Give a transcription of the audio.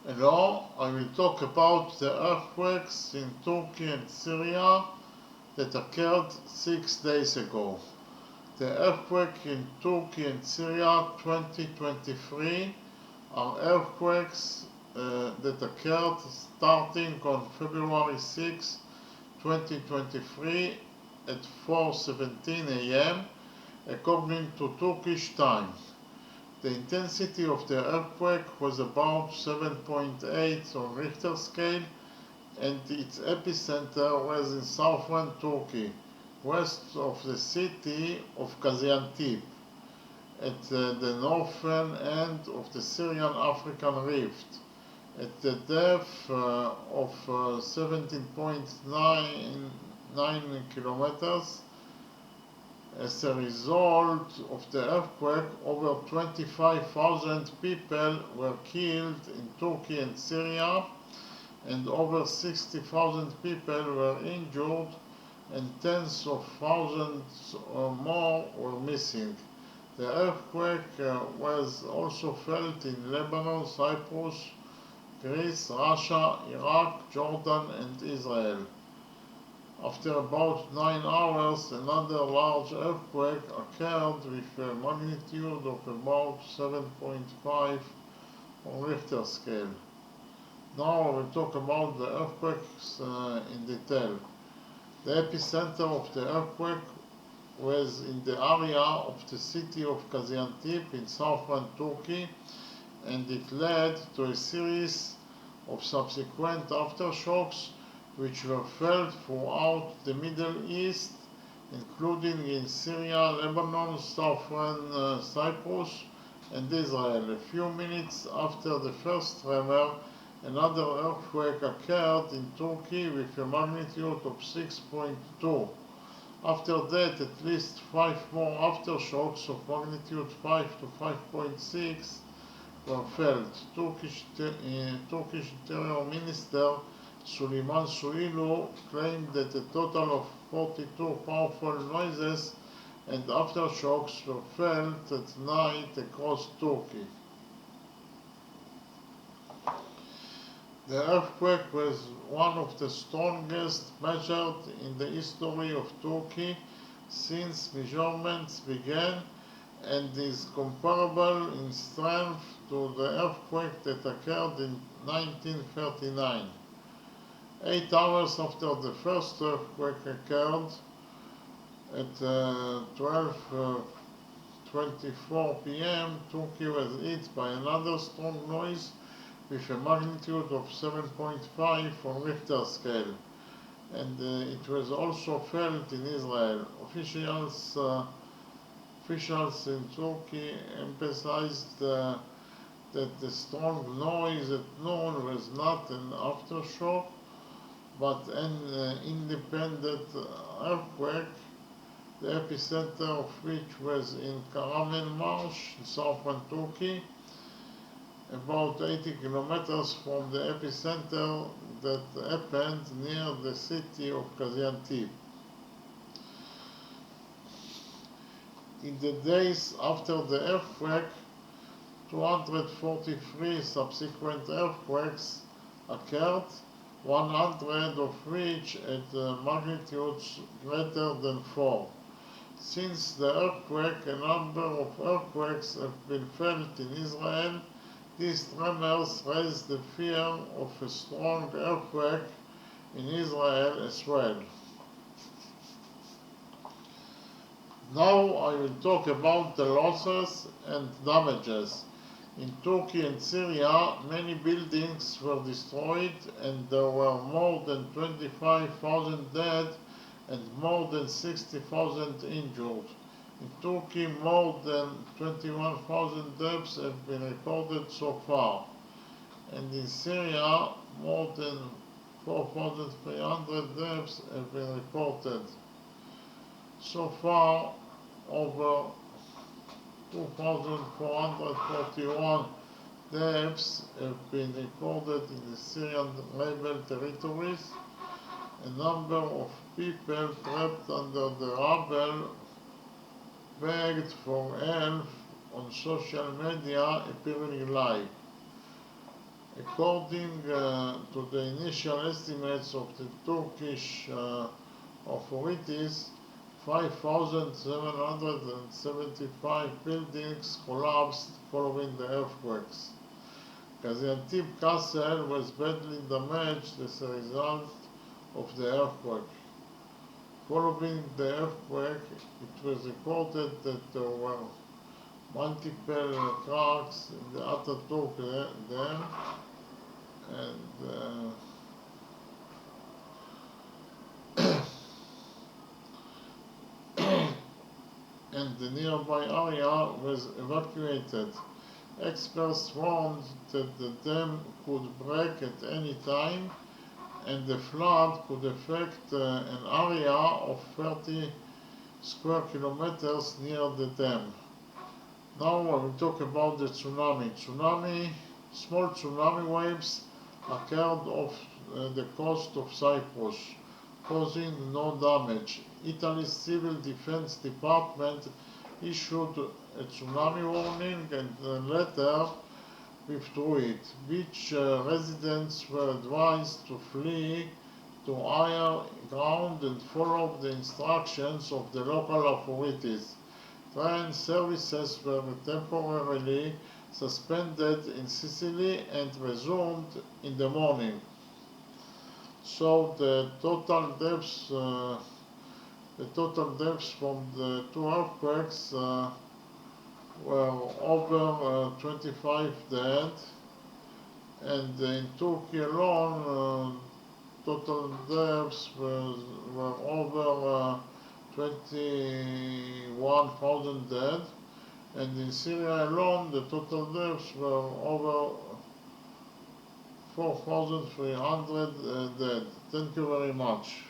Hello, I will talk about the earthquakes in Turkey and Syria that occurred 6 days ago. The earthquake in Turkey and Syria 2023 are earthquakes that occurred starting on February 6, 2023 at 4:17 a.m. according to Turkish time. The intensity of the earthquake was about 7.8 on Richter scale, and its epicenter was in southern Turkey, west of the city of Gaziantep, at the northern end of the Syrian-African Rift, at the depth of 17.99 kilometers. As a result of the earthquake, over 25,000 people were killed in Turkey and Syria, and over 60,000 people were injured, and tens of thousands or more were missing. The earthquake was also felt in Lebanon, Cyprus, Greece, Russia, Iraq, Jordan, and Israel. After about 9 hours, another large earthquake occurred with a magnitude of about 7.5 on Richter scale. Now I will talk about the earthquakes in detail. The epicenter of the earthquake was in the area of the city of Gaziantep in southern Turkey, and it led to a series of subsequent aftershocks which were felt throughout the Middle East, including in Syria, Lebanon, southern Cyprus, and Israel. A few minutes after the first tremor, another earthquake occurred in Turkey with a magnitude of 6.2. After that, at least 5 more aftershocks of magnitude 5 to 5.6 were felt. Turkish Interior Minister Süleyman Soylu claimed that a total of 42 powerful noises and aftershocks were felt at night across Turkey. The earthquake was one of the strongest measured in the history of Turkey since measurements began, and is comparable in strength to the earthquake that occurred in 1939. 8 hours after the first earthquake occurred, at 12:24 p.m., Turkey was hit by another strong noise with a magnitude of 7.5 on Richter scale, and it was also felt in Israel. Officials in Turkey emphasized that the strong noise at noon was not an aftershock, but an independent earthquake, the epicenter of which was in Kahramanmaraş, in southern Turkey, about 80 kilometers from the epicenter that happened near the city of Gaziantep. In the days after the earthquake, 243 subsequent earthquakes occurred, 100 of which at magnitudes greater than 4. Since the earthquake, a number of earthquakes have been felt in Israel. These tremors raised the fear of a strong earthquake in Israel as well. Now I will talk about the losses and damages. In Turkey and Syria, many buildings were destroyed, and there were more than 25,000 dead and more than 60,000 injured. In Turkey, more than 21,000 deaths have been recorded so far, and in Syria, more than 4,300 deaths have been reported. So far, over 2,441 deaths have been recorded in the Syrian rebel territories. A number of people trapped under the rubble begged for help on social media appearing live. A According to the initial estimates of the Turkish authorities, 5,775 buildings collapsed following the earthquakes. Gaziantep Castle was badly damaged as a result of the earthquake. Following the earthquake, it was reported that there were multiple cracks in the Ataturk Dam and the nearby area was evacuated. Experts warned that the dam could break at any time and the flood could affect an area of 30 square kilometers near the dam. Now I will talk about the tsunami. Small tsunami waves occurred off the coast of Cyprus, causing no damage. Italy's Civil Defense Department issued a tsunami warning and later withdrew it. Beach residents were advised to flee to higher ground and follow the instructions of the local authorities. Train services were temporarily suspended in Sicily and resumed in the morning. So the total deaths from the two earthquakes were over 25 dead, and in Turkey alone, total deaths were over 21,000 dead, and in Syria alone, the total deaths were over 4,300 dead. Thank you very much.